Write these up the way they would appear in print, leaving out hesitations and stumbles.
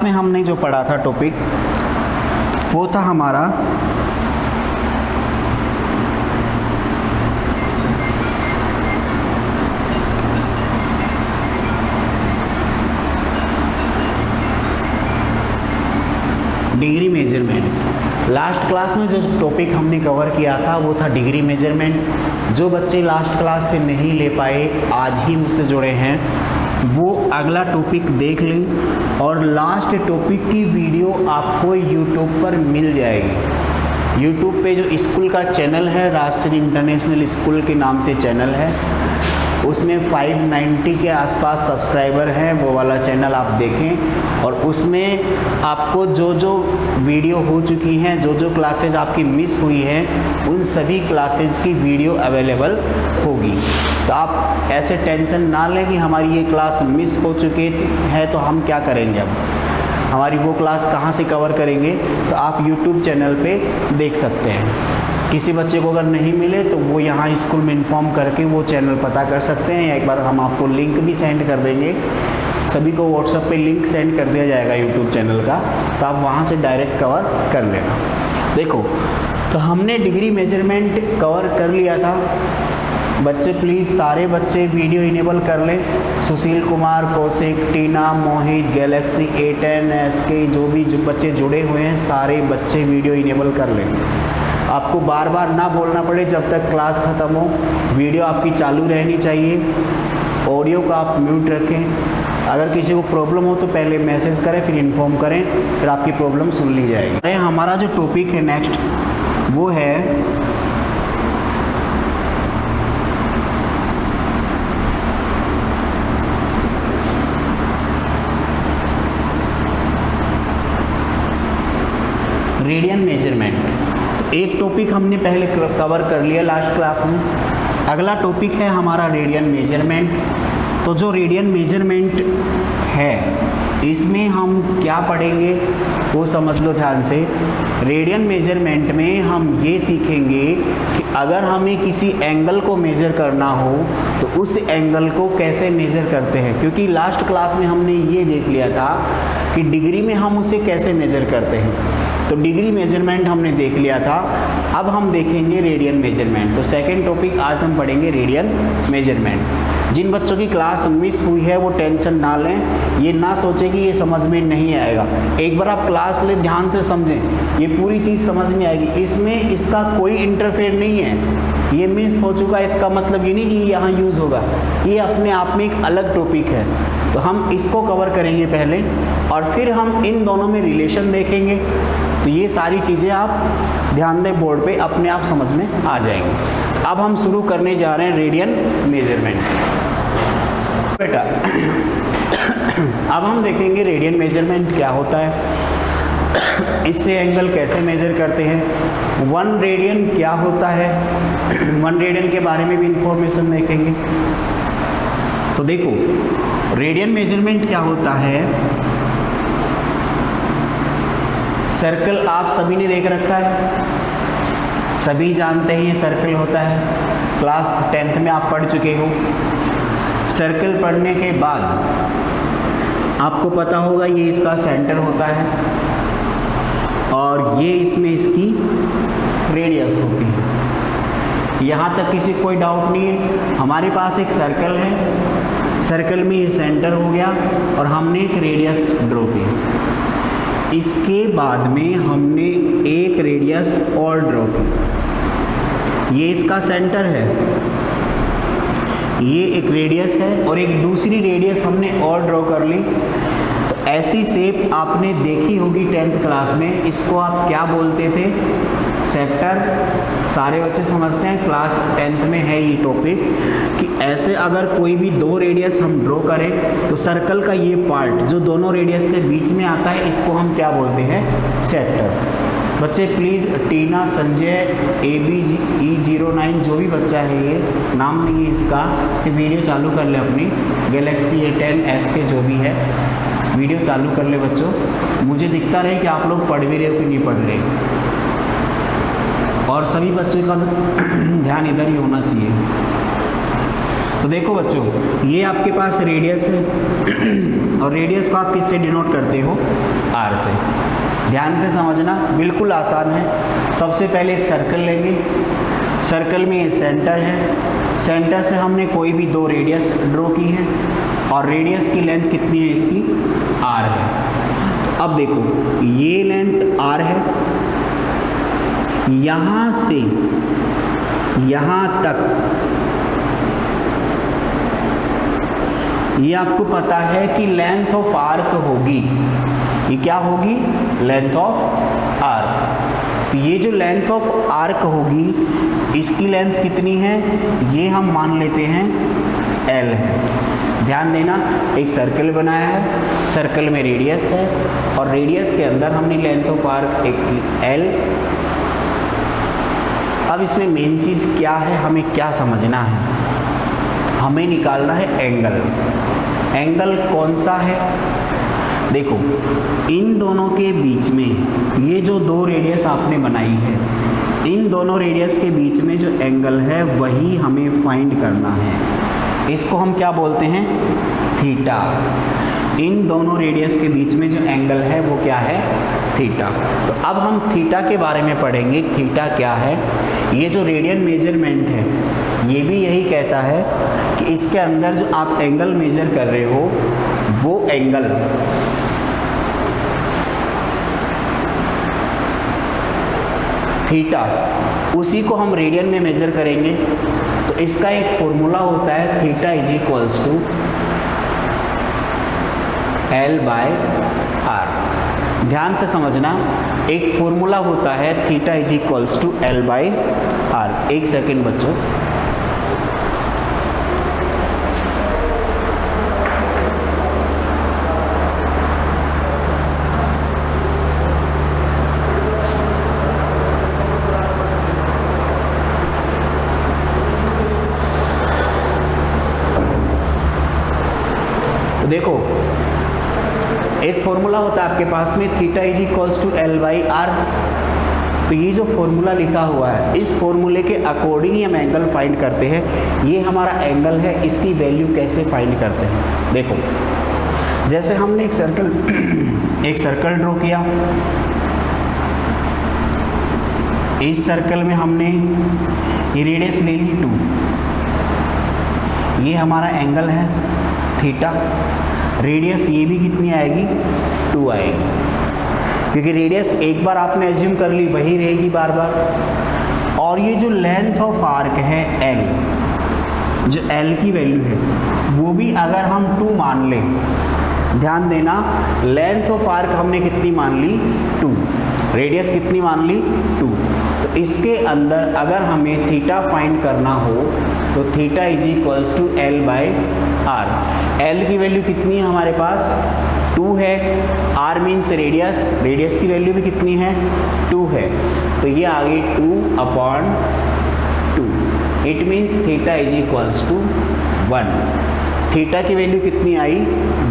में हमने जो पढ़ा था टॉपिक वो था हमारा डिग्री मेजरमेंट। लास्ट क्लास में जो टॉपिक हमने कवर किया था वो था डिग्री मेजरमेंट। जो बच्चे लास्ट क्लास से नहीं ले पाए, आज ही मुझसे जुड़े हैं, वो अगला टॉपिक देख लें और लास्ट टॉपिक की वीडियो आपको यूट्यूब पर मिल जाएगी। यूट्यूब पे जो स्कूल का चैनल है, राजश्री इंटरनेशनल स्कूल के नाम से चैनल है, उसमें 590 के आसपास सब्सक्राइबर हैं। वो वाला चैनल आप देखें और उसमें आपको जो जो वीडियो हो चुकी हैं, जो जो क्लासेज आपकी मिस हुई हैं, उन सभी क्लासेज की वीडियो अवेलेबल होगी। तो आप ऐसे टेंशन ना लें कि हमारी ये क्लास मिस हो चुकी है तो हम क्या करेंगे, अब हमारी वो क्लास कहाँ से कवर करेंगे। तो आप YouTube चैनल पे देख सकते हैं। किसी बच्चे को अगर नहीं मिले तो वो यहाँ स्कूल में इन्फॉर्म करके वो चैनल पता कर सकते हैं। एक बार हम आपको लिंक भी सेंड कर देंगे, सभी को व्हाट्सएप पे लिंक सेंड कर दिया जाएगा यूट्यूब चैनल का, तो आप वहाँ से डायरेक्ट कवर कर लेना। देखो, तो हमने डिग्री मेजरमेंट कवर कर लिया था। बच्चे प्लीज़ सारे बच्चे वीडियो इनेबल कर लें। सुशील कुमार, कौशिक, टीना, मोहित, गैलेक्सी, A10, SK, जो बच्चे जुड़े हुए हैं सारे बच्चे वीडियो इनेबल कर लें। आपको बार बार ना बोलना पड़े जब तक क्लास ख़त्म हो। वीडियो आपकी चालू रहनी चाहिए, ऑडियो को आप म्यूट रखें। अगर किसी को प्रॉब्लम हो तो पहले मैसेज करें, फिर इन्फॉर्म करें, फिर आपकी प्रॉब्लम सुन ली जाएगी। हमारा जो टॉपिक है नेक्स्ट वो है रेडियन मेजरमेंट। एक टॉपिक हमने पहले कवर कर लिया लास्ट क्लास में। अगला टॉपिक है हमारा रेडियन मेजरमेंट। तो जो रेडियन मेजरमेंट है इसमें हम क्या पढ़ेंगे वो समझ लो ध्यान से। रेडियन मेजरमेंट में हम ये सीखेंगे कि अगर हमें किसी एंगल को मेज़र करना हो तो उस एंगल को कैसे मेज़र करते हैं। क्योंकि लास्ट क्लास में हमने ये देख लिया था कि डिग्री में हम उसे कैसे मेज़र करते हैं, तो डिग्री मेजरमेंट हमने देख लिया था। अब हम देखेंगे रेडियन मेजरमेंट। तो सेकंड टॉपिक आज हम पढ़ेंगे रेडियन मेजरमेंट। जिन बच्चों की क्लास मिस हुई है वो टेंशन ना लें, ये ना सोचें कि ये समझ में नहीं आएगा। एक बार आप क्लास लें, ध्यान से समझें, ये पूरी चीज़ समझ में आएगी। इसमें इसका कोई इंटरफेयर नहीं है। ये मिस हो चुका, इसका मतलब ये नहीं कि यहाँ यूज़ होगा, ये अपने आप में एक अलग टॉपिक है। तो हम इसको कवर करेंगे पहले और फिर हम इन दोनों में रिलेशन देखेंगे। तो ये सारी चीज़ें आप ध्यान दें, बोर्ड पे अपने आप समझ में आ जाएंगे। अब हम शुरू करने जा रहे हैं रेडियन मेजरमेंट। बेटा अब हम देखेंगे रेडियन मेजरमेंट क्या होता है, इससे एंगल कैसे मेजर करते हैं, 1 रेडियन क्या होता है, 1 रेडियन के बारे में भी इंफॉर्मेशन देखेंगे। तो देखो, रेडियन मेजरमेंट क्या होता है। सर्कल आप सभी ने देख रखा है, सभी जानते हैं ये सर्कल होता है, क्लास 10th में आप पढ़ चुके हो। सर्कल पढ़ने के बाद आपको पता होगा ये इसका सेंटर होता है और ये इसमें इसकी रेडियस होती है। यहाँ तक किसी कोई डाउट नहीं है। हमारे पास एक सर्कल है, सर्कल में ये सेंटर हो गया और हमने एक रेडियस ड्रॉ की। इसके बाद में हमने एक रेडियस और ड्रॉ की। ये इसका सेंटर है, ये एक रेडियस है और एक दूसरी रेडियस हमने और ड्रॉ कर ली। तो ऐसी शेप आपने देखी होगी 10th क्लास में। इसको आप क्या बोलते थे, सेक्टर। सारे बच्चे समझते हैं, क्लास 10th में है ये टॉपिक कि ऐसे अगर कोई भी 2 रेडियस हम ड्रॉ करें तो सर्कल का ये पार्ट जो दोनों रेडियस के बीच में आता है इसको हम क्या बोलते हैं, सेक्टर। बच्चे प्लीज़ टीना, संजय, ABE09 जो भी बच्चा है, ये नाम नहीं है इसका, कि वीडियो चालू कर ले अपनी। गैलेक्सी A10, SK जो भी है, वीडियो चालू कर ले बच्चों। मुझे दिखता रहे कि आप लोग पढ़ भी रहे हो कि नहीं पढ़ रहे, और सभी बच्चों का ध्यान इधर ही होना चाहिए। तो देखो बच्चों, ये आपके पास रेडियस है और रेडियस को आप किससे डिनोट करते हो? आर से। ध्यान से समझना, बिल्कुल आसान है। सबसे पहले एक सर्कल लेंगे, सर्कल में ये सेंटर है, सेंटर से हमने कोई भी दो रेडियस ड्रॉ की है और रेडियस की लेंथ कितनी है इसकी? आर है। तो अब देखो, ये लेंथ आर है, यहाँ से यहाँ तक ये आपको पता है कि लेंथ ऑफ आर्क होगी। ये क्या होगी? Length of arc. तो ये जो लेंथ ऑफ आर्क होगी, इसकी लेंथ कितनी है? ये हम मान लेते हैं L है। ध्यान देना, एक सर्कल बनाया है, सर्कल में रेडियस है और रेडियस के अंदर हमने लेंथ ऑफ आर्क एक L। अब इसमें मेन चीज़ क्या है, हमें क्या समझना है? हमें निकालना है एंगल। एंगल कौन सा है? देखो, इन दोनों के बीच में ये जो दो रेडियस आपने बनाई है, इन दोनों रेडियस के बीच में जो एंगल है वही हमें फाइंड करना है। इसको हम क्या बोलते हैं? थीटा। इन दोनों रेडियस के बीच में जो एंगल है वो क्या है? थीटा। तो अब हम थीटा के बारे में पढ़ेंगे। थीटा क्या है? ये जो रेडियन मेजरमेंट है, ये भी यही कहता है कि इसके अंदर जो आप एंगल मेजर कर रहे हो वो एंगल थीटा, उसी को हम रेडियन में मेजर करेंगे। तो इसका एक फॉर्मूला होता है, theta is equals to L by R. ध्यान से समझना, एक फॉर्मूला होता है theta is equals to L by R. एक सेकेंड बच्चों, देखो एक फॉर्मूला होता है आपके पास में, theta is equals to L by R. तो ये जो फॉर्मूला लिखा हुआ है, इस फॉर्मूले के अकॉर्डिंग ही हम एंगल फाइंड करते हैं। ये हमारा एंगल है, इसकी वैल्यू कैसे फाइंड करते हैं? देखो, जैसे हमने एक सर्कल ड्रॉ किया, इस सर्कल में हमने ये रेडियस ले ली 2, ये हमारा एंगल है थीटा। रेडियस ये भी कितनी आएगी? 2 आएगी, क्योंकि रेडियस एक बार आपने एज्यूम कर ली, वही रहेगी बार बार। और ये जो लेंथ ऑफ आर्क है L, जो L की वैल्यू है वो भी अगर हम 2 मान लें, ध्यान देना, लेंथ ऑफ आर्क हमने कितनी मान ली? 2। रेडियस कितनी मान ली? 2। तो इसके अंदर अगर हमें थीटा फाइंड करना हो तो theta is equals to L by R. L की वैल्यू कितनी है हमारे पास? 2 है। R मीन्स रेडियस, रेडियस की वैल्यू भी कितनी है? 2 है। तो ये आ गई 2/2। It means theta is equals to 1। थीटा की वैल्यू कितनी आई?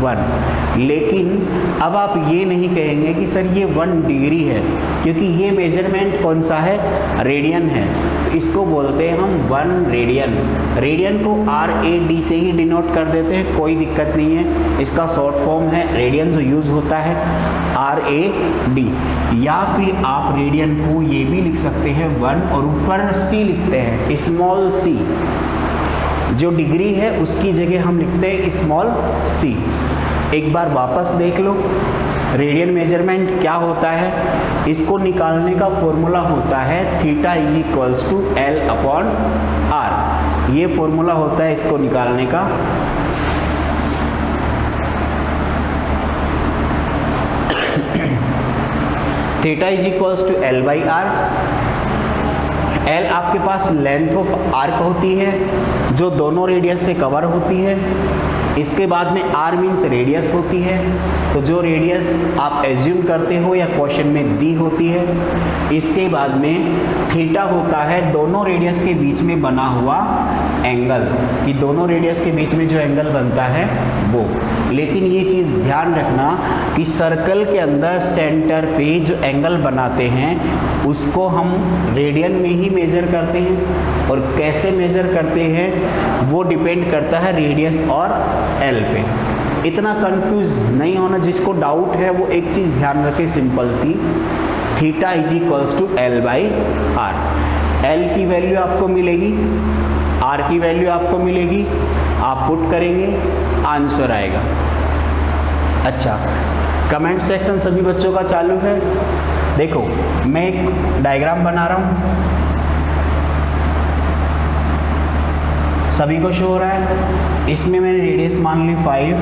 1। लेकिन अब आप ये नहीं कहेंगे कि सर ये 1 डिग्री है, क्योंकि ये मेजरमेंट कौन सा है? रेडियन है। तो इसको बोलते हैं हम 1 रेडियन। रेडियन को RAD से ही डिनोट कर देते हैं, कोई दिक्कत नहीं है। इसका शॉर्ट फॉर्म है रेडियन, जो यूज़ होता है RAD। या फिर आप रेडियन को ये भी लिख सकते हैं 1 और ऊपर C लिखते हैं, स्मॉल c। जो डिग्री है उसकी जगह हम लिखते हैं स्मॉल c। एक बार वापस देख लो, रेडियन मेजरमेंट क्या होता है? इसको निकालने का फॉर्मूला होता है theta is equals to L upon R. ये फॉर्मूला होता है इसको निकालने का। Theta is equals to L by R. L आपके पास लेंथ ऑफ आर्क होती है जो दोनों रेडियस से कवर होती है। इसके बाद में r मीन्स रेडियस होती है, तो जो रेडियस आप एज्यूम करते हो या क्वेश्चन में दी होती है। इसके बाद में थीटा होता है दोनों रेडियस के बीच में बना हुआ एंगल, कि दोनों रेडियस के बीच में जो एंगल बनता है वो। लेकिन ये चीज़ ध्यान रखना कि सर्कल के अंदर सेंटर पे जो एंगल बनाते हैं उसको हम रेडियन में ही मेजर करते हैं, और कैसे मेजर करते हैं वो डिपेंड करता है रेडियस और एल पे। इतना कंफ्यूज नहीं होना, जिसको डाउट है वो एक चीज़ ध्यान रखे सिंपल सी, theta is equals to L by R. L की वैल्यू आपको मिलेगी, आर की वैल्यू आपको मिलेगी, आप पुट करेंगे आंसर आएगा। अच्छा, कमेंट सेक्शन सभी बच्चों का चालू है। देखो मैं एक डायग्राम बना रहा हूँ, सभी को शो हो रहा है। इसमें मैंने रेडियस मान ली 5,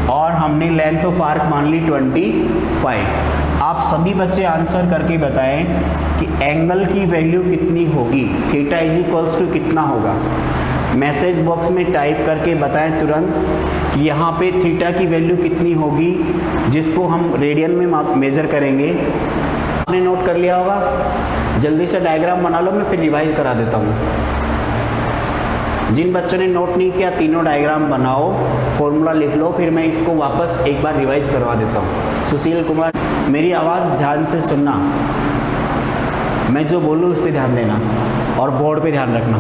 और हमने लेंथ ऑफ आर्क मान ली 25। आप सभी बच्चे आंसर करके बताएं कि एंगल की वैल्यू कितनी होगी, थीटा इज इक्वल्स टू कितना होगा। मैसेज बॉक्स में टाइप करके बताएं तुरंत कि यहाँ पे थीटा की वैल्यू कितनी होगी, जिसको हम रेडियन में मेजर करेंगे। आपने नोट कर लिया होगा, जल्दी से डायग्राम बना लो, मैं फिर रिवाइज करा देता हूँ। जिन बच्चों ने नोट नहीं किया तीनों डायग्राम बनाओ, फॉर्मूला लिख लो, फिर मैं इसको वापस एक बार रिवाइज करवा देता हूँ। सुशील कुमार, मेरी आवाज़ ध्यान से सुनना, मैं जो बोलूँ उस पर ध्यान देना और बोर्ड पे ध्यान रखना।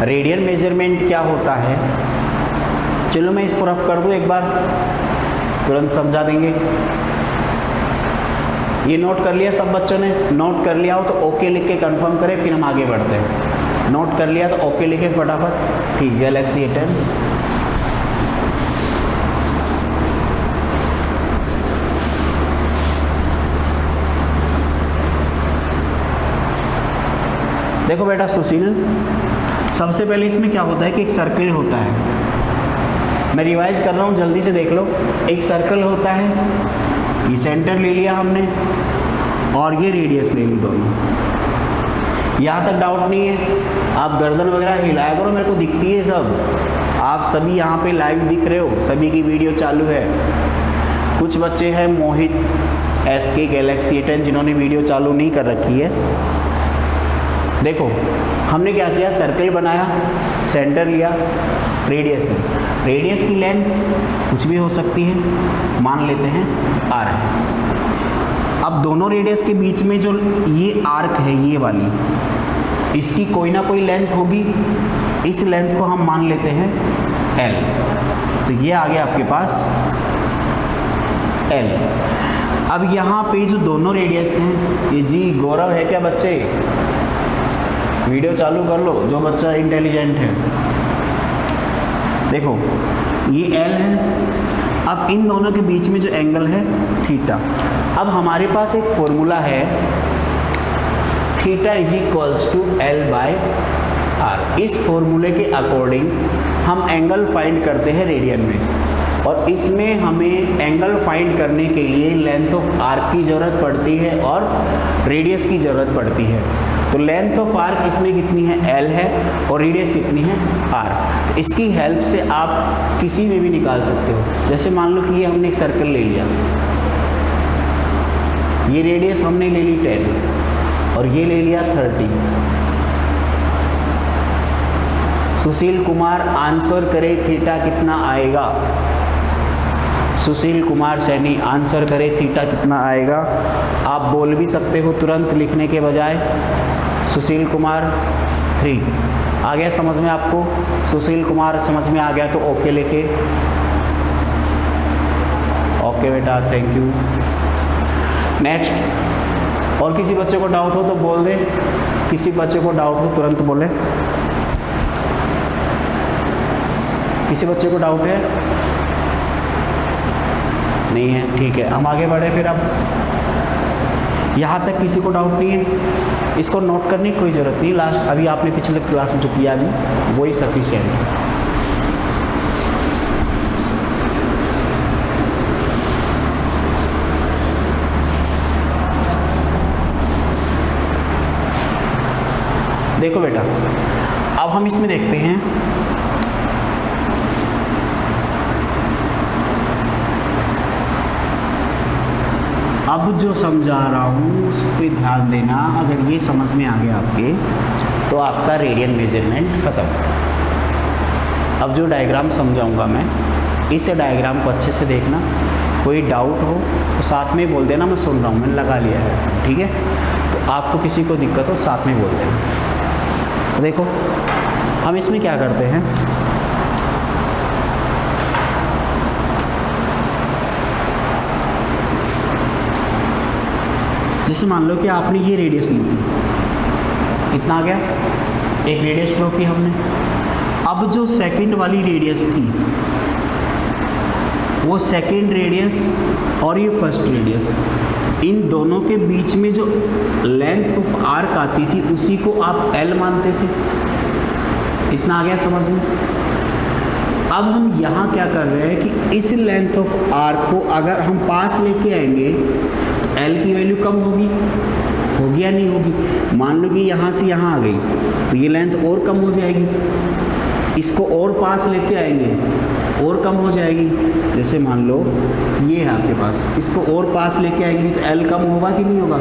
रेडियन मेजरमेंट क्या होता है, चलो मैं इसको रफ कर दूँ एक बार, तुरंत समझा देंगे। ये नोट कर लिया सब बच्चों ने? नोट कर लिया हो तो ओके लिख के कंफर्म करें, फिर हम आगे बढ़ते हैं। नोट कर लिया तो ओके लिखे फटाफट। ठीक, गैलेक्सी A10। देखो बेटा सुशील, सबसे पहले इसमें क्या होता है कि एक सर्कल होता है। मैं रिवाइज कर रहा हूँ, जल्दी से देख लो। एक सर्कल होता है, ये सेंटर ले लिया हमने और ये रेडियस ले ली दोनों। यहाँ तक डाउट नहीं है? आप गर्दन वगैरह हिलाया करो, मेरे को दिखती है सब। आप सभी यहाँ पे लाइव दिख रहे हो, सभी की वीडियो चालू है। कुछ बच्चे हैं मोहित SK गैलेक्सी A10 जिन्होंने वीडियो चालू नहीं कर रखी है। देखो हमने क्या किया, सर्कल बनाया, सेंटर लिया, रेडियस है। रेडियस की लेंथ कुछ भी हो सकती है, मान लेते हैं r है। अब दोनों रेडियस के बीच में जो ये आर्क है, ये वाली, इसकी कोई ना कोई लेंथ होगी। इस लेंथ को हम मान लेते हैं l। तो ये आ गया आपके पास l। अब यहाँ पे जो दोनों रेडियस हैं, ये जी गौरव है क्या बच्चे? वीडियो चालू कर लो जो बच्चा इंटेलिजेंट है। देखो ये L है। अब इन दोनों के बीच में जो एंगल है थीटा। अब हमारे पास एक फॉर्मूला है, theta is equals to L by R. इस फॉर्मूले के अकॉर्डिंग हम एंगल फाइंड करते हैं रेडियन में, और इसमें हमें एंगल फाइंड करने के लिए लेंथ ऑफ आर्क की ज़रूरत पड़ती है और रेडियस की ज़रूरत पड़ती है। तो लेंथ ऑफ आर्क इसमें कितनी है, L है, और रेडियस कितनी है, R। इसकी हेल्प से आप किसी में भी निकाल सकते हो। जैसे मान लो कि ये हमने एक सर्कल ले लिया, ये रेडियस हमने ले ली 10 और ये ले लिया 30। सुशील कुमार आंसर करे थीटा कितना आएगा? सुशील कुमार सैनी आंसर करे थीटा कितना आएगा? आप बोल भी सकते हो तुरंत लिखने के बजाय। सुशील कुमार 3 आ गया समझ में आपको? सुशील कुमार समझ में आ गया तो ओके लिखे। ओके बेटा, थैंक यू। नेक्स्ट, और किसी बच्चे को डाउट हो तो बोल दे। किसी बच्चे को डाउट हो तुरंत बोले। किसी बच्चे को डाउट है? नहीं है, ठीक है, हम आगे बढ़े फिर। अब यहाँ तक किसी को डाउट नहीं है, इसको नोट करने की कोई ज़रूरत नहीं। लास्ट अभी आपने पिछले क्लास में जो किया अभी वही सफिशिएंट है। देखो बेटा, अब हम इसमें देखते हैं, अब जो समझा रहा हूँ उस पर ध्यान देना। अगर ये समझ में आ गया आपके, तो आपका रेडियन मेजरमेंट खत्म। अब जो डायग्राम समझाऊंगा मैं, इस डायग्राम को अच्छे से देखना, कोई डाउट हो तो साथ में बोल देना, मैं सुन रहा हूँ, मैंने लगा लिया है, ठीक है। तो आपको किसी को दिक्कत हो साथ में बोल देना। तो देखो हम इसमें क्या करते हैं, जैसे मान लो कि आपने ये रेडियस ली थी, इतना आ गया, एक रेडियस ड्रॉ की हमने। अब जो सेकंड वाली रेडियस थी, वो सेकंड रेडियस और ये फर्स्ट रेडियस, इन दोनों के बीच में जो लेंथ ऑफ आर्क आती थी उसी को आप एल मानते थे। इतना आ गया समझ में। अब हम यहाँ क्या कर रहे हैं कि इस लेंथ ऑफ आर्क को अगर हम पास लेके आएंगे तो एल की वैल्यू कम होगी या नहीं होगी। मान लो कि यहाँ से यहाँ आ गई तो ये लेंथ और कम हो जाएगी, इसको और पास लेके आएंगे और कम हो जाएगी। जैसे मान लो ये है आपके पास, इसको और पास लेके आएंगे तो एल कम होगा कि नहीं होगा,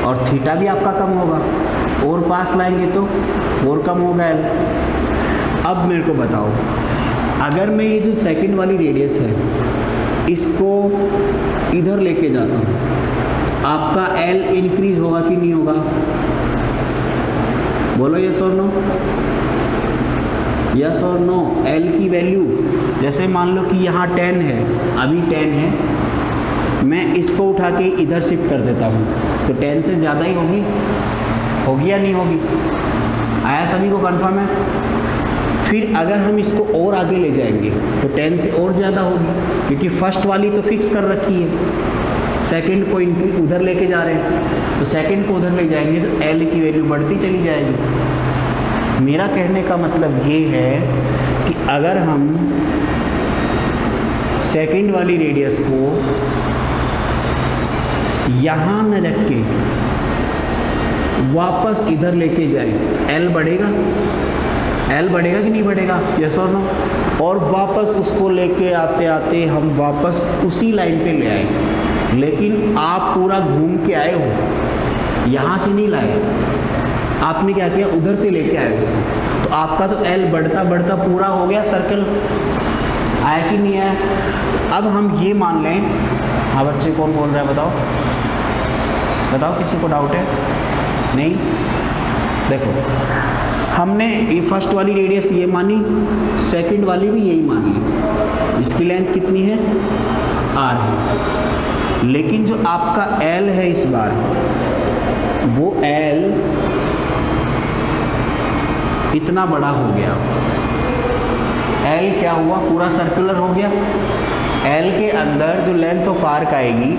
और थीटा भी आपका कम होगा, और पास लाएंगे तो और कम होगा एल। अब मेरे को बताओ, अगर मैं ये जो सेकंड वाली रेडियस है इसको इधर लेके जाता हूँ, आपका एल इंक्रीज होगा कि नहीं होगा? बोलो यस और नो, यस और नो। एल की वैल्यू, जैसे मान लो कि यहाँ 10 है, अभी 10 है, मैं इसको उठा के इधर शिफ्ट कर देता हूँ तो 10 से ज़्यादा ही होगी या नहीं होगी? आया सभी को कंफर्म है? फिर अगर हम इसको और आगे ले जाएंगे तो 10 से और ज़्यादा होगी, क्योंकि फर्स्ट वाली तो फिक्स कर रखी है, सेकंड को उधर लेके जा रहे हैं, तो सेकंड को उधर ले जाएंगे तो एल की वैल्यू बढ़ती चली जाएगी। मेरा कहने का मतलब ये है कि अगर हम सेकंड वाली रेडियस को यहाँ न रख के वापस इधर लेके जाए, एल बढ़ेगा? एल बढ़ेगा कि नहीं बढ़ेगा? यस और नो। और वापस उसको लेके आते आते हम वापस उसी लाइन पे ले आए, लेकिन आप पूरा घूम के आए हो, यहाँ से नहीं लाए, आपने क्या किया, उधर से लेके आए उसको, तो आपका तो एल बढ़ता बढ़ता पूरा हो गया सर्कल। आया कि नहीं आया? अब हम ये मान लें, हाँ बच्चे कौन बोल रहा है बताओ, बताओ किसी को डाउट है? नहीं? देखो हमने ये फर्स्ट वाली रेडियस ये मानी, सेकंड वाली भी यही मानी, इसकी लेंथ कितनी है? आर है, लेकिन जो आपका एल है इस बार, वो एल इतना बड़ा हो गया। एल क्या हुआ? पूरा सर्कुलर हो गया। एल के अंदर जो लेंथ ऑफ आर्क आएगी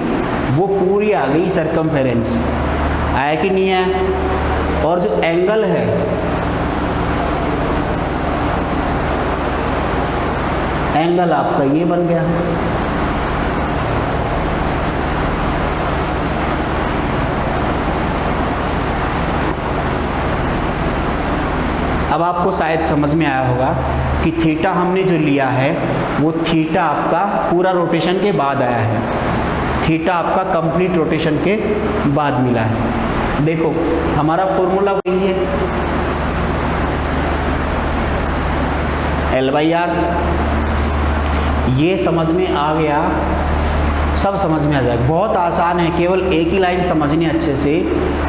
वो पूरी आ गई सर्कमफेरेंस। आया कि नहीं आया? और जो एंगल है, एंगल आपका ये बन गया। अब आपको शायद समझ में आया होगा कि थीटा हमने जो लिया है वो थीटा आपका पूरा रोटेशन के बाद आया है, थीटा आपका कंप्लीट रोटेशन के बाद मिला है। देखो हमारा फॉर्मूला वही है, L/R। ये समझ में आ गया? सब समझ में आ जाएगा, बहुत आसान है, केवल एक ही लाइन समझनी अच्छे से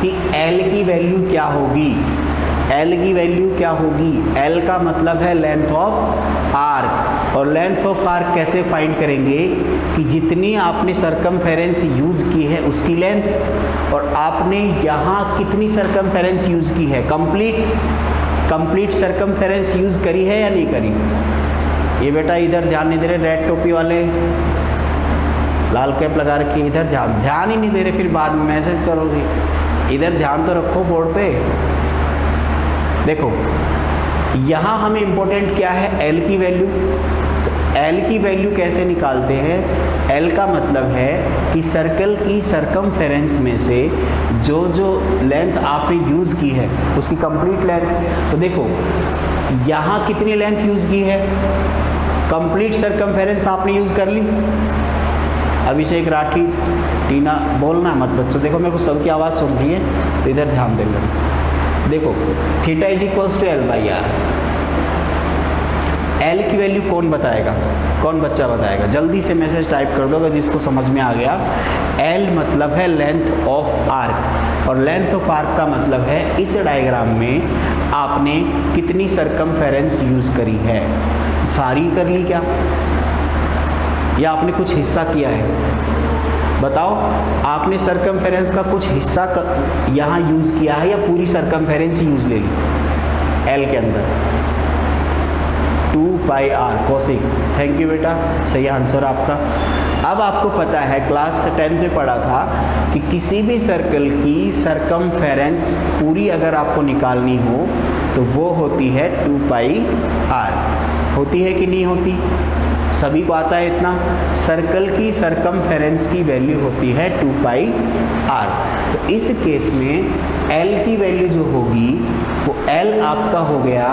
कि L की वैल्यू क्या होगी। L की वैल्यू क्या होगी? L का मतलब है लेंथ ऑफ आर्क, और लेंथ ऑफ आर्क कैसे फाइंड करेंगे कि जितनी आपने सरकमफेरेंस यूज़ की है उसकी लेंथ, और आपने यहाँ कितनी सरकमफेरेंस यूज़ की है, कंप्लीट सरकमफेरेंस यूज़ करी है या नहीं करी। ये बेटा इधर ध्यान नहीं दे रहे, रेड टोपी वाले, लाल कैप लगा रखी, इधर ध्यान ही नहीं दे रहे, फिर बाद में मैसेज करोगे। इधर ध्यान तो रखो बोर्ड पे। देखो यहाँ हमें इम्पोर्टेंट क्या है? L की वैल्यू। तो एल की वैल्यू कैसे निकालते हैं? एल का मतलब है कि सर्कल की सरकमफेरेंस में से जो जो लेंथ आपने यूज़ की है उसकी कंप्लीट लेंथ। तो देखो यहाँ कितनी लेंथ यूज़ की है? कंप्लीट सरकमफेरेंस आपने यूज़ कर ली। अभिषेक राठी, टीना, बोलना मत बच्चों, देखो मेरे को सबकी आवाज़ सुन रही है तो इधर ध्यान दे लो। देखो theta is equals to L by R. L की वैल्यू कौन बताएगा? कौन बच्चा बताएगा? जल्दी से मैसेज टाइप कर दो अगर जिसको समझ में आ गया। एल मतलब है लेंथ ऑफ आर्क, और लेंथ ऑफ आर्क का मतलब है इस डायग्राम में आपने कितनी सरकमफेरेंस यूज़ करी है। सारी कर ली क्या, या आपने कुछ हिस्सा किया है? बताओ, आपने सरकमफेरेंस का कुछ हिस्सा यहाँ यूज़ किया है या पूरी सरकमफेरेंस यूज़ ले ली एल के अंदर? 2 पाई आर। कौशिक, थैंक यू बेटा, सही आंसर आपका। अब आपको पता है क्लास 10 में पढ़ा था कि किसी भी सर्कल की सरकमफेरेंस पूरी अगर आपको निकालनी हो तो वो होती है 2 पाई आर। होती है कि नहीं होती? सभी को आता है इतना? सर्कल की सरकमफेरेंस की वैल्यू होती है 2 पाई आर। तो इस केस में एल की वैल्यू जो होगी वो एल आपका हो गया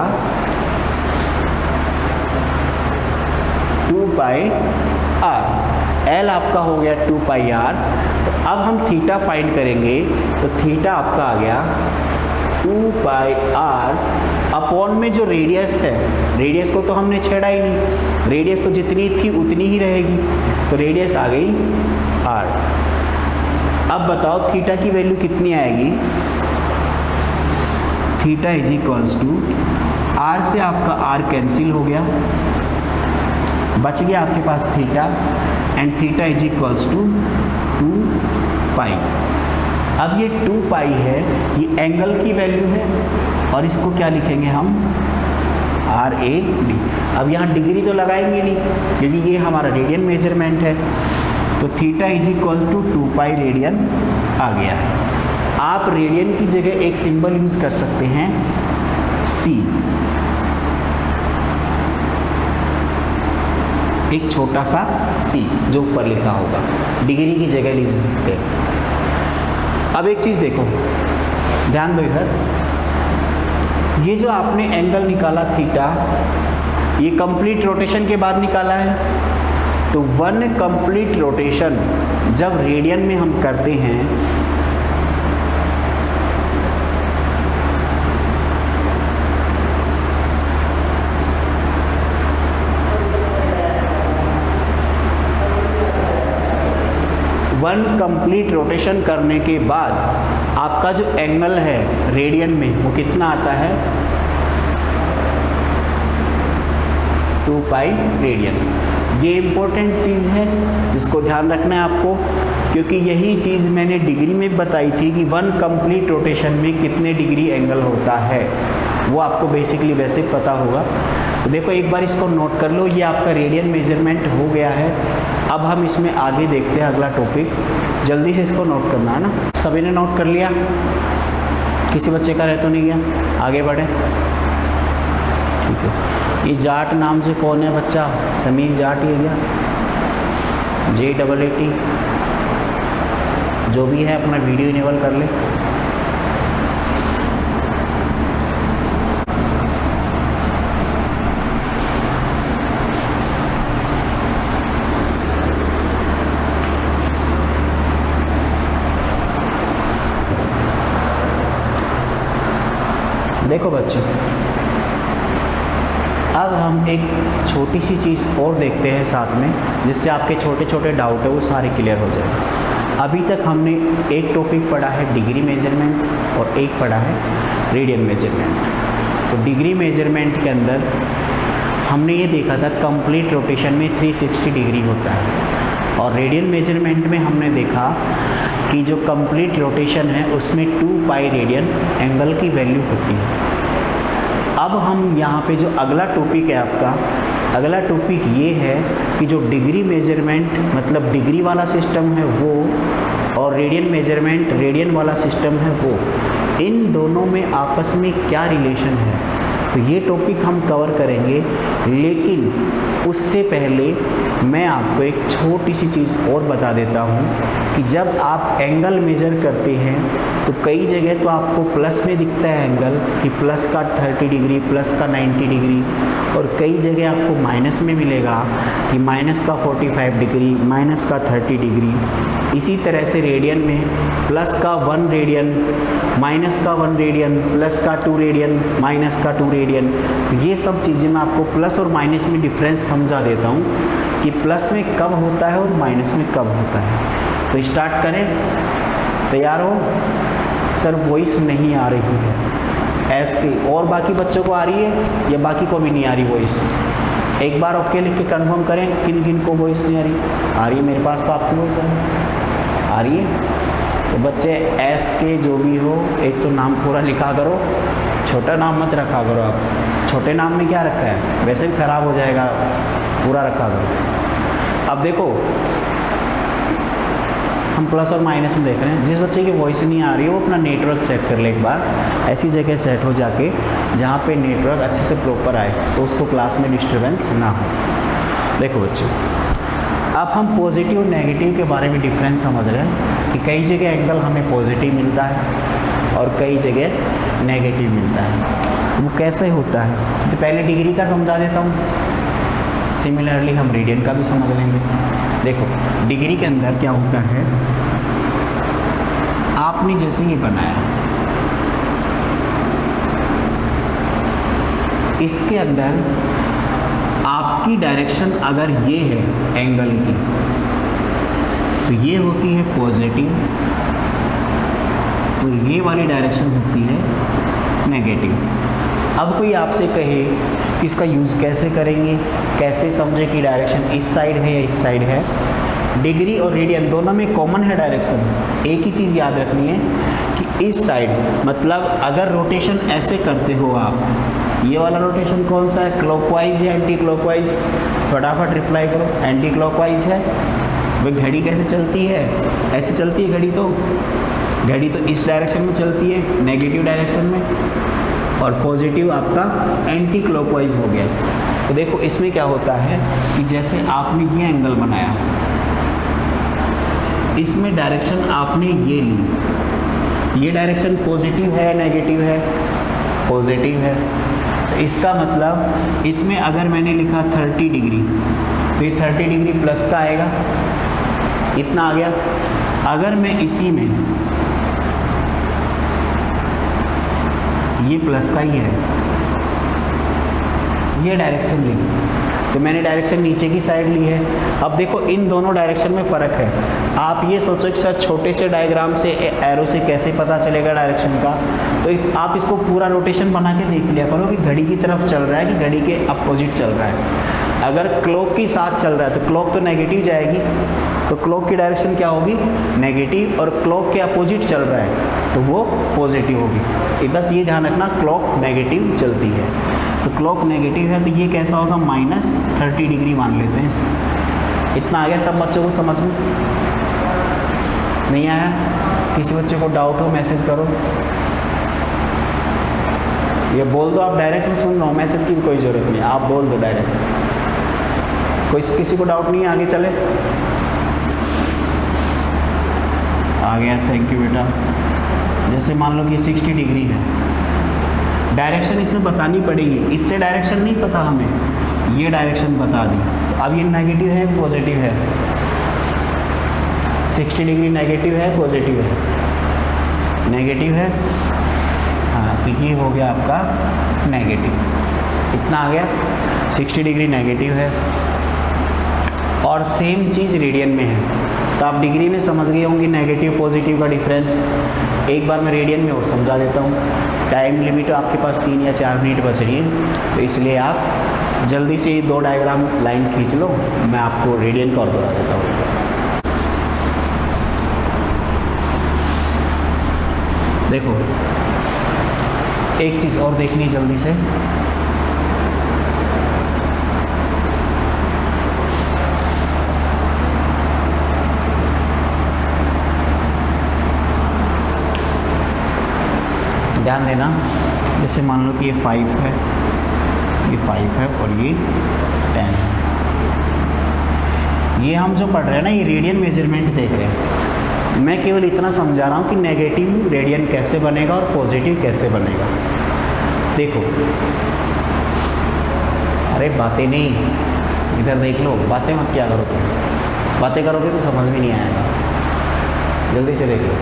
2 पाई आर। एल आपका हो गया 2 पाई आर। तो अब हम थीटा फाइंड करेंगे, तो थीटा आपका आ गया 2 पाई आर अपॉन में जो रेडियस है, रेडियस को तो हमने छेड़ा ही नहीं, रेडियस तो जितनी थी उतनी ही रहेगी, तो रेडियस आ गई आर। अब बताओ थीटा की वैल्यू कितनी आएगी? Theta is equals to R से आपका आर कैंसिल हो गया, बच गया आपके पास theta, and theta is equals to 2 pi. अब ये 2 पाई है, ये एंगल की वैल्यू है, और इसको क्या लिखेंगे हम? R A D. अब यहाँ डिग्री तो लगाएंगे नहीं क्योंकि ये हमारा रेडियन मेजरमेंट है, तो theta is equal to 2 pi radian आ गया है। आप रेडियन की जगह एक सिंबल यूज़ कर सकते हैं सी, एक छोटा सा सी जो ऊपर लिखा होगा, डिग्री की जगह लिख सकते हैं। अब एक चीज़ देखो, ध्यान दो इधर, ये जो आपने एंगल निकाला थीटा, ये कंप्लीट रोटेशन के बाद निकाला है। तो 1 कंप्लीट रोटेशन जब रेडियन में हम करते हैं कंप्लीट रोटेशन करने के बाद आपका जो एंगल है रेडियन में वो कितना आता है? 2 पाई रेडियन। ये इम्पोर्टेंट चीज़ है जिसको ध्यान रखना है आपको, क्योंकि यही चीज़ मैंने डिग्री में बताई थी कि 1 कंप्लीट रोटेशन में कितने डिग्री एंगल होता है, वो आपको बेसिकली वैसे पता होगा। तो देखो एक बार इसको नोट कर लो, ये आपका रेडियन मेजरमेंट हो गया है। अब हम इसमें आगे देखते हैं अगला टॉपिक, जल्दी से इसको नोट करना है ना। सभी ने नोट कर लिया? किसी बच्चे का रह तो नहीं गया? आगे बढ़े, ठीक है। ये जाट नाम से कौन है बच्चा? समीर जाट ही है क्या? JAAT, जो भी है अपना वीडियो इनेबल कर ले। देखो बच्चों, अब हम एक छोटी सी चीज़ और देखते हैं साथ में, जिससे आपके छोटे छोटे डाउट है वो सारे क्लियर हो जाए। अभी तक हमने एक टॉपिक पढ़ा है डिग्री मेजरमेंट और एक पढ़ा है रेडियन मेजरमेंट। तो डिग्री मेजरमेंट के अंदर हमने ये देखा था कंप्लीट रोटेशन में 360 डिग्री होता है, और रेडियन मेजरमेंट में हमने देखा कि जो कंप्लीट रोटेशन है उसमें 2 पाई रेडियन एंगल की वैल्यू होती है। अब हम यहाँ पे जो अगला टॉपिक है आपका, अगला टॉपिक ये है कि जो डिग्री मेजरमेंट मतलब डिग्री वाला सिस्टम है वो, और रेडियन मेजरमेंट रेडियन वाला सिस्टम है वो, इन दोनों में आपस में क्या रिलेशन है। तो तो ये टॉपिक हम कवर करेंगे, लेकिन उससे पहले मैं आपको एक छोटी सी चीज़ और बता देता हूँ कि जब आप एंगल मेज़र करते हैं तो कई जगह तो आपको प्लस में दिखता है एंगल कि प्लस का 30 डिग्री, प्लस का 90 डिग्री, और कई जगह आपको माइनस में मिलेगा कि माइनस का 45 डिग्री, माइनस का 30 डिग्री। इसी तरह से रेडियन में प्लस का 1 रेडियन, माइनस का 1 रेडियन, प्लस का 2 रेडियन, माइनस का 2 रेडियन। ये सब चीज़ें मैं आपको प्लस और माइनस में डिफरेंस समझा देता हूँ कि प्लस में कब होता है और माइनस में कब होता है। तो स्टार्ट करें, तैयार हो? सर वॉइस नहीं आ रही है ऐसे, और बाकी बच्चों को आ रही है या बाकी को भी नहीं आ रही वॉइस? एक बार ओके लिख के कंफर्म करें किन किन को वॉइस नहीं आ रही है। मेरे पास तो आपकी वॉइस आ रही है। तो बच्चे एस के जो भी हो, एक तो नाम पूरा लिखा करो, छोटा नाम मत रखा करो। आप छोटे नाम में क्या रखा है, वैसे भी ख़राब हो जाएगा, पूरा रखा करो। अब देखो हम प्लस और माइनस में देख रहे हैं। जिस बच्चे की वॉइस नहीं आ रही है वो अपना नेटवर्क चेक कर ले एक बार, ऐसी जगह सेट हो जाके जहाँ पे नेटवर्क अच्छे से प्रॉपर आए, तो उसको क्लास में डिस्टर्बेंस ना हो। देखो बच्चे, अब हम पॉजिटिव और नेगेटिव के बारे में डिफरेंस समझ रहे हैं कि कई जगह एंगल हमें पॉजिटिव मिलता है और कई जगह नेगेटिव मिलता है। वो कैसे होता है तो पहले डिग्री का समझा देता हूँ, सिमिलरली हम रेडियन का भी समझ लेंगे। देखो डिग्री के अंदर क्या होता है, आपने जैसे ये बनाया, इसके अंदर आपकी डायरेक्शन अगर ये है एंगल की, तो ये होती है पॉजिटिव, तो ये वाली डायरेक्शन होती है नेगेटिव। अब कोई आपसे कहे कि इसका यूज़ कैसे करेंगे, कैसे समझे कि डायरेक्शन इस साइड है या इस साइड है। डिग्री और रेडियन दोनों में कॉमन है डायरेक्शन। एक ही चीज़ याद रखनी है कि इस साइड, मतलब अगर रोटेशन ऐसे करते हो आप, ये वाला रोटेशन कौन सा है, क्लॉकवाइज या एंटी क्लॉकवाइज? फटाफट रिप्लाई करो, एंटी क्लॉकवाइज है। वह घड़ी कैसे चलती है, ऐसे चलती है घड़ी, तो घड़ी तो इस डायरेक्शन में चलती है, नेगेटिव डायरेक्शन में, और पॉजिटिव आपका एंटी क्लॉकवाइज हो गया। तो देखो इसमें क्या होता है कि जैसे आपने ये एंगल बनाया, इसमें डायरेक्शन आपने ये ली, ये डायरेक्शन पॉजिटिव है नेगेटिव है, पॉजिटिव है। तो इसका मतलब इसमें अगर मैंने लिखा 30 डिग्री, तो ये 30 डिग्री प्लस का आएगा, इतना आ गया। अगर मैं इसी में, ये प्लस का ही है, ये डायरेक्शन ली, तो मैंने डायरेक्शन नीचे की साइड ली है। अब देखो इन दोनों डायरेक्शन में फ़र्क है। आप ये सोचो कि सर छोटे से डायग्राम से, एरो से कैसे पता चलेगा डायरेक्शन का, तो आप इसको पूरा रोटेशन बना के देख लिया करो कि घड़ी की तरफ चल रहा है कि घड़ी के अपोजिट चल रहा है। अगर क्लॉक के साथ चल रहा है तो क्लॉक तो नेगेटिव जाएगी, तो क्लॉक की डायरेक्शन क्या होगी, नेगेटिव, और क्लॉक के अपोजिट चल रहा है तो वो पॉजिटिव होगी। बस ये ध्यान रखना, क्लॉक नेगेटिव चलती है, तो क्लॉक नेगेटिव है तो ये कैसा होगा, -30 डिग्री मान लेते हैं इसे। इतना आ गया सब बच्चों को समझ में? नहीं आया? किसी बच्चे को डाउट हो मैसेज करो, ये बोल दो। आप डायरेक्टली सुन रहा हूँ, मैसेज की भी कोई ज़रूरत नहीं, आप बोल दो डायरेक्ट। कोई किसी को डाउट नहीं है, आगे चले? आ गया, थैंक यू बेटा। जैसे मान लो कि 60 डिग्री है, डायरेक्शन इसमें बतानी पड़ेगी, इससे डायरेक्शन नहीं पता हमें, ये डायरेक्शन बता दी। तो अब ये नेगेटिव है पॉजिटिव है, 60 डिग्री नेगेटिव है पॉजिटिव है, नेगेटिव है, हाँ, तो ये हो गया आपका नेगेटिव। इतना आ गया, 60 डिग्री नेगेटिव है। और सेम चीज़ रेडियन में है, तो आप डिग्री में समझ गए होंगे नेगेटिव पॉजिटिव का डिफरेंस। एक बार मैं रेडियन में और समझा देता हूँ। टाइम लिमिट आपके पास 3 या 4 मिनट बच रही है, तो इसलिए आप जल्दी से 2 डायग्राम लाइन खींच लो, मैं आपको रेडियन का और बता देता हूँ। देखो एक चीज़ और देखनी है जल्दी से, ध्यान देना। जैसे मान लो कि ये 5 है, ये 5 है और ये 10 है। ये हम जो पढ़ रहे हैं ना, ये रेडियन मेजरमेंट देख रहे हैं। मैं केवल इतना समझा रहा हूँ कि नेगेटिव रेडियन कैसे बनेगा और पॉजिटिव कैसे बनेगा। देखो, अरे बातें नहीं, इधर देख लो, बातें मत क्या करो तुम, बातें करोगे तो समझ में नहीं आएगा। जल्दी से देख लो,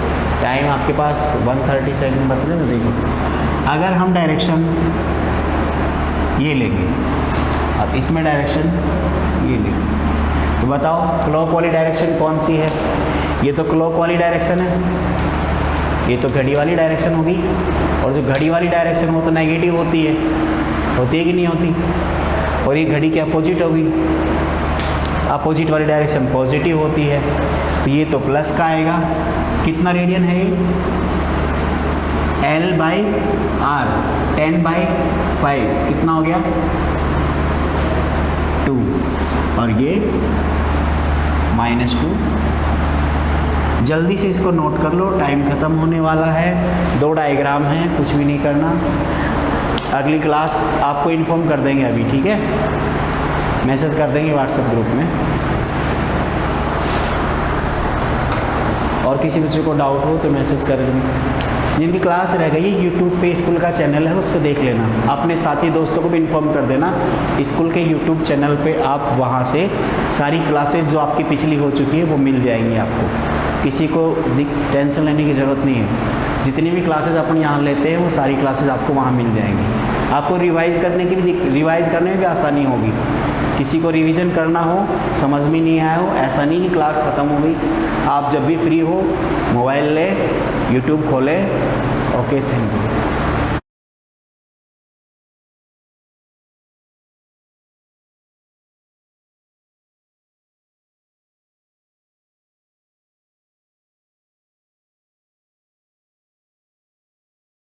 टाइम आपके पास 1:30 सेकंड बच रहे, तो देखो अगर हम डायरेक्शन ये लेंगे और इसमें डायरेक्शन ये लेंगे, तो बताओ क्लॉक वाली डायरेक्शन कौन सी है? ये तो क्लॉक वाली डायरेक्शन है, ये तो घड़ी वाली डायरेक्शन होगी। और जो घड़ी वाली डायरेक्शन वो तो नेगेटिव होती है कि नहीं होती? और ये घड़ी के अपोजिट होगी, अपोजिट वाली डायरेक्शन पॉजिटिव होती है, तो ये तो प्लस का आएगा। कितना रेडियन है ये? L/R 10/5 कितना हो गया? 2, और ये -2। जल्दी से इसको नोट कर लो, टाइम ख़त्म होने वाला है। 2 डायग्राम हैं, कुछ भी नहीं करना। अगली क्लास आपको इन्फॉर्म कर देंगे अभी, ठीक है? मैसेज कर देंगे व्हाट्सएप ग्रुप में। और किसी बच्चे को डाउट हो तो मैसेज कर देंगे। जिनकी क्लास रह गई, यूट्यूब पे स्कूल का चैनल है, उस पर देख लेना। अपने साथी दोस्तों को भी इन्फॉर्म कर देना, स्कूल के यूट्यूब चैनल पे आप वहाँ से सारी क्लासेस जो आपकी पिछली हो चुकी है वो मिल जाएंगी आपको। किसी को टेंशन लेने की ज़रूरत नहीं है। जितनी भी क्लासेस अपन यहाँ लेते हैं वो सारी क्लासेस आपको वहाँ मिल जाएंगी। आपको रिवाइज़ करने में भी आसानी होगी। किसी को रिवीजन करना हो, समझ में नहीं आया हो, ऐसा नहीं कि क्लास ख़त्म हो गई, आप जब भी फ्री हो मोबाइल ले, यूट्यूब खोले। Okay, thank you.